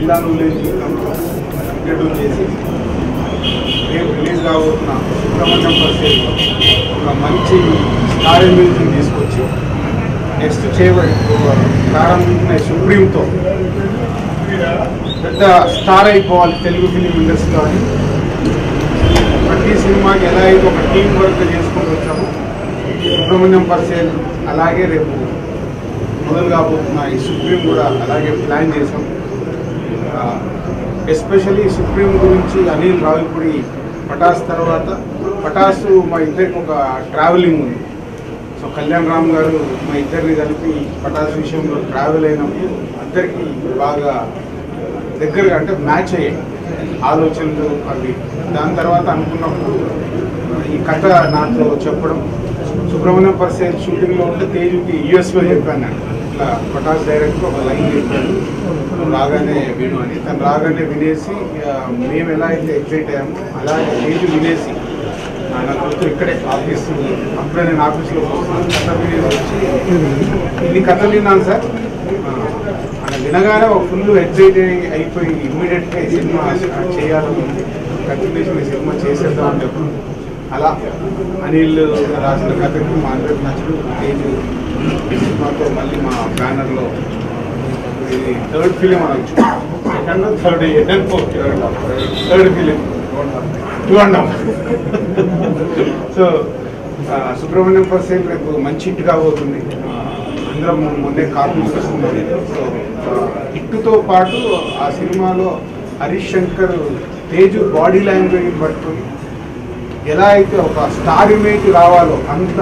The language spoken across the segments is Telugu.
ఇల్లాను ఇంట్రడ్యూస్ చేసి రేపు రిలీజ్ కాబోతున్న సుబ్రహ్మణ్యం పరిస్థితిలో ఒక మంచి స్టార్ మ్యూజిక్ తీసుకొచ్చి నెక్స్ట్ ప్రారంభించిన సుప్రీంతో పెద్ద స్టార్ అయిపోవాలి తెలుగు ఫిలిం ఇండస్ట్రీలో అని ప్రతి సినిమాకి ఎలా అయితే ఒక టీం వర్క్ చేసుకుంటూ వచ్చాము సుబ్రహ్మణ్యం పరిస్థితి అలాగే రేపు మొదలు కాబోతున్న ఈ సుప్రీం కూడా అలాగే ప్లాన్ చేసాం. ఎస్పెషల్లీ సుప్రీం గురించి అనిల్ రావిపూడి పటాస్ తర్వాత పటాసు మా ఇద్దరికి ఒక ట్రావెలింగ్ ఉంది. సో కళ్యాణ్ రామ్ గారు మా ఇద్దరిని కలిపి పటాస్ విషయంలో ట్రావెల్ అయినప్పుడు ఇద్దరికి బాగా దగ్గరగా అంటే మ్యాచ్ అయ్యాయి ఆలోచనలు అవి. దాని తర్వాత అనుకున్నప్పుడు ఈ కథ నాతో చెప్పడం సుబ్రహ్మణ్యం పరిస్థితి షూటింగ్లో ఉంటే తేజుకి యూఎస్లో చెప్పాను. ఇట్లా పటాస్ డైరెక్టర్ ఒక లైన్ చెప్పాను, రాగానే విను అని. తను రాగానే వినేసి మేము ఎలా అయితే ఎక్సైట్ అయ్యామో అలాగే తేజు వినేసి నాకు ఇక్కడే ఆఫీస్ అప్పుడే నేను ఆఫీస్లో వస్తున్నాను కథ వినేసి వచ్చి ఇది కథ విన్నాను సార్ అని వినగానే ఒక ఫుల్ ఎక్సైట్ అయిపోయి ఇమ్మీడియట్గా ఈ సినిమా చేయాలని ఉంది, కంటిన్యూషన్ ఈ సినిమా చేసేద్దామని చెప్పి అలా అనిల్ రాసిన కథకు మా అందరికి నచ్చడు. తేజు సినిమాతో మళ్ళీ మా బ్యానర్లో ఇది థర్డ్ ఫిలిం అనొచ్చు, second third film 2.5. So Subrahmanyam పరిస్థితి రేపు మంచి హిట్ కాబోతుంది. అందరం మొన్నే కాపీస్ వస్తుంది. సో హిట్తో పాటు ఆ సినిమాలో హరీష్ శంకర్ తేజు బాడీ లాంగ్వేజ్ పట్టుకొని ఎలా అయితే ఒక స్టార్ ఇమేజ్ రావాలో అంత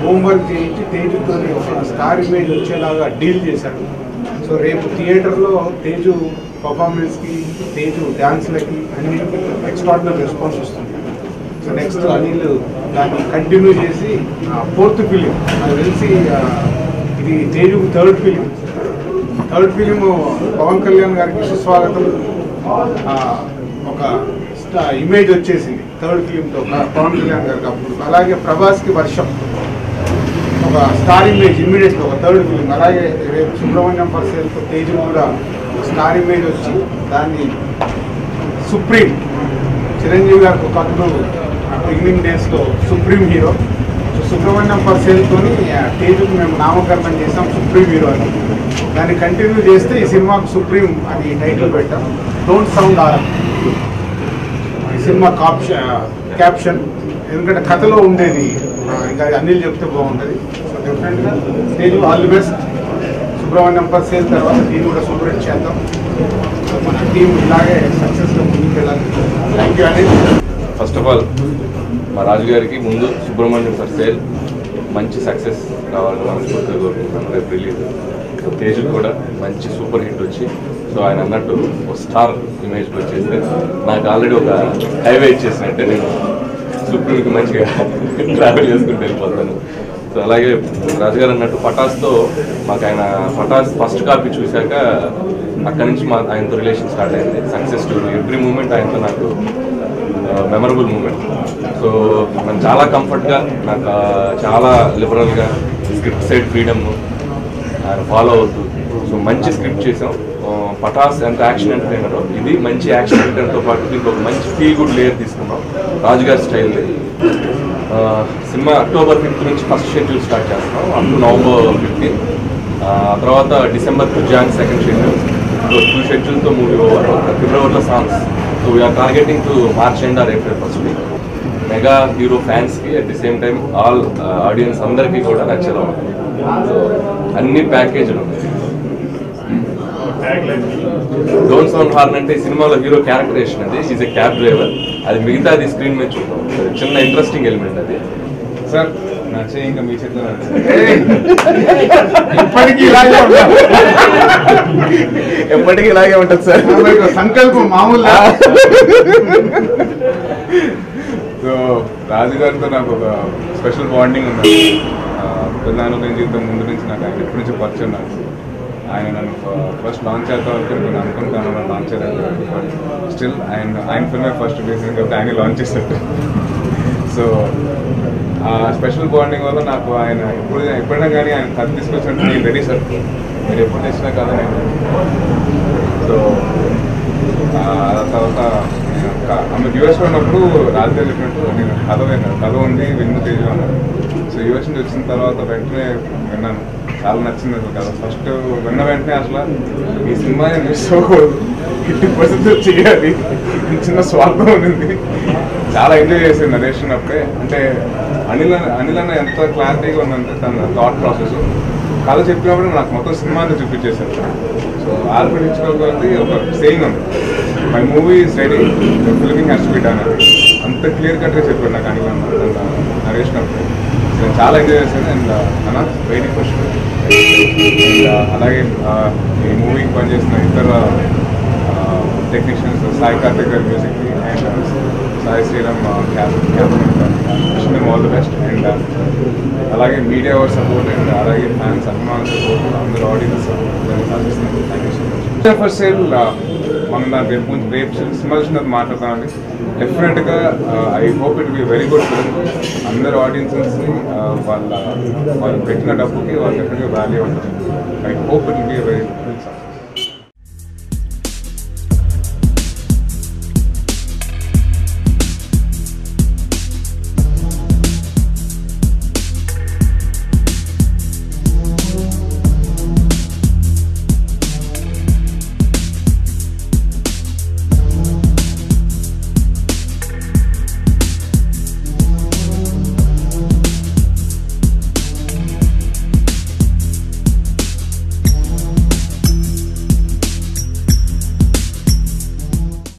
హోంవర్క్ చేయించి తేజుతో ఒక స్టార్ ఇమేజ్ వచ్చేలాగా డీల్ చేశాడు. సో రేపు థియేటర్లో తేజు పర్ఫార్మెన్స్కి తేజు డ్యాన్స్లకి అన్నిటికీ ఎక్స్ట్రాడినరీ రెస్పాన్స్ వస్తుంది. సో నెక్స్ట్ అనిల్ దాన్ని కంటిన్యూ చేసి ఫోర్త్ ఫిలిం నాకు తెలిసి ఇది తేజు థర్డ్ ఫిలిం పవన్ కళ్యాణ్ గారికి సుస్వాగతం ఒక ఇమేజ్ వచ్చేసింది థర్డ్ ఫిలింతో పవన్ కళ్యాణ్ గారికి అప్పుడు. అలాగే ప్రభాస్కి వర్షం ఒక స్టార్ ఇమేజ్ ఇమ్మీడియట్గా ఒక థర్డ్ ఫిలిం. అలాగే రేపు సుబ్రహ్మణ్యం పరిస్థితితో తేజు కూడా స్టార్ ఇమేజ్ వచ్చి దాన్ని సుప్రీం చిరంజీవి గారికి ఒకప్పుడు బిగినింగ్ డేస్లో సుప్రీం హీరో. సో సుబ్రహ్మణ్యం పరిస్థితితో తేజుకు మేము నామకరణం చేసాం సుప్రీం హీరో అని. దాన్ని కంటిన్యూ చేస్తే ఈ సినిమాకు సుప్రీం అని టైటిల్ పెట్టాం. డోంట్ సౌండ్ ఆర్ ఈ సినిమా క్యాప్షన్ ఎందుకంటే కథలో ఉండేది ఇంకా అనిల్ చెప్తే బాగుంటుంది. సో డెఫినెట్గా Teju all the best. Subrahmanyam పరిస్థితి తర్వాత టీం కూడా సూపరేట్ చేద్దాం. సో మన టీం ఇలాగే సక్సెస్గా ముందుకు వెళ్ళాలి. Thank you Anil. First of all మా రాజు గారికి ముందు సుబ్రహ్మణ్యం ఫర్ సేల్ మంచి సక్సెస్ కావాలని మనస్ఫూర్తిగా కోరుకుంటున్నాను. రేపు రిలీజ్. సో తేజుకు కూడా మంచి సూపర్ హిట్ వచ్చి సో ఆయన అన్నట్టు ఒక స్టార్ ఇమేజ్కి వచ్చేస్తే నాకు ఆల్రెడీ ఒక హైవే ఇచ్చేసినట్టే నేను సుప్రీంకి మంచిగా ట్రావెల్ చేసుకుంటూ వెళ్ళిపోతాను. సో అలాగే రాజుగారు అన్నట్టు పటాస్తో మాకు ఆయన పటాస్ ఫస్ట్ కాపీ చూశాక అక్కడి నుంచి మా ఆయనతో రిలేషన్ స్టార్ట్ అయింది. సక్సెస్ స్టోరీ ఎవ్రీ మూమెంట్ ఆయనతో నాకు మెమరబుల్ మూమెంట్. సో మనం చాలా కంఫర్ట్గా నాకు చాలా లిబరల్గా స్క్రిప్ట్ సైడ్ ఫ్రీడమ్ ఆయన ఫాలో అవుతూ సో మంచి స్క్రిప్ట్ చేసాం. పటాస్ ఎంత యాక్షన్ ఎంటర్టైనరో ఇది మంచి యాక్షన్ ఎంటర్టైనర్తో పాటు దీనికి ఒక మంచి ఫీల్ గుడ్ లేయర్ తీసుకున్నాం రాజుగారి స్టైల్. సినిమా October 5th నుంచి ఫస్ట్ షెడ్యూల్ స్టార్ట్ చేస్తున్నాం అప్ టు November 15. తర్వాత December to Jan second schedule. So 2 షెడ్యూల్తో మూవీ ఓవర్. ఫిబ్రవరిలో songs. So we're targeting to March end or April first week. Mega hero ఫ్యాన్స్కి at the same time all audience అందరికీ కూడా నచ్చేలా ఉంటుంది. సో అన్ని ప్యాకేజీలు ఉన్నాయి. డోంట్ సౌండ్ హార్న్ అంటే సినిమాలో హీరో క్యారెక్టరేషన్ అది ఈజ్ ఎ క్యాబ్ డ్రైవర్. అది మిగతా అది స్క్రీన్ మీద చూద్దాం. చిన్న ఇంట్రెస్టింగ్ ఎలిమెంట్ అది. సార్ నచ్చే ఇంకా మీ చేతిలో ఎప్పటికీ ఇలాగే ఉంటుంది సార్. సంకల్పం మామూలు. సో రాజుగారితో నాకు ఒక స్పెషల్ బాండింగ్ ఉంది. ప్రధాన జీవితం ముందు నుంచి నాకు ఆయన ఎప్పటి నుంచో పరిచయం. నాకు ఆయన నన్ను ఫస్ట్ లాంచ్ చేద్దాం అనుకుని అనుకుంటాను లాంచ్ చేయలేదు. బట్ స్టిల్ ఆయన ఫిల్మే ఫస్ట్ బేసిక్ కాబట్టి ఆయన లాంచ్ చేశాడు. సో ఆ స్పెషల్ బాండింగ్ వల్ల నాకు ఆయన ఎప్పుడైనా కానీ ఆయన కథ తీసుకొచ్చినట్టు నేను రెడీ సార్, మీరు ఎప్పుడు తెచ్చినా కదా నేను. సో ఆ తర్వాత ఆమె యూఎస్లో ఉన్నప్పుడు రాజకీయాలు చెప్పినట్టు నేను కథ ఉంది విన్ను తేజు అన్నాను. సో యూఎస్ నుంచి వచ్చిన తర్వాత వెంటనే విన్నాను, చాలా నచ్చింది అసలు కథ. ఫస్ట్ విన్న వెంటనే అసలు ఈ సినిమా మిస్ అవ్వకూడదు, 50% చేయాలి, చిన్న స్వార్థం ఉంది. చాలా ఎంజాయ్ చేసేది నరేషన్ అప్పుడే. అంటే అనిల్ అన్న ఎంత క్లారిటీగా ఉందంటే తన థాట్ ప్రాసెస్, కథ చెప్పినప్పుడు నాకు మొత్తం సినిమాని చూపించేశారు. సో ఆల్రెడీ ఇచ్చుకోగలిగి ఒక సేయింగ్ ఉంది, my movie is ready, filming has to be done అని అంత క్లియర్ కట్గా చెప్పాడు నాకు అనిల్ అన్న నరేషన్ అప్పుడే. నేను చాలా ఎంజాయ్ చేశాను. అండ్ అన్న వెయిటింగ్ ఫర్ షూట్. అలాగే ఈ మూవీకి పనిచేసిన ఇతర టెక్నీషియన్స్, సాయి కార్తిక్ గారి మ్యూజిక్కి and Sai Sriram cabinet all the best. And అలాగే మీడియా అవర్ సపోర్ట్ అండ్ అలాగే ఫ్యాన్స్ అభిమానుల సపోర్ట్, అందరూ ఆడియన్స్ ఆశిస్తున్నాను. Thank you so much. ఫర్ సేల్ మనం దాని రేపు సినిమా చూసినది మాట్లాడతామండి. డెఫినెట్గా I hope it be very good film. అందరు ఆడియన్సెస్ని వాళ్ళు పెట్టిన డబ్బుకి వాళ్ళు డెఫినెట్గా వాల్యూ ఉంటుంది. I hope it be very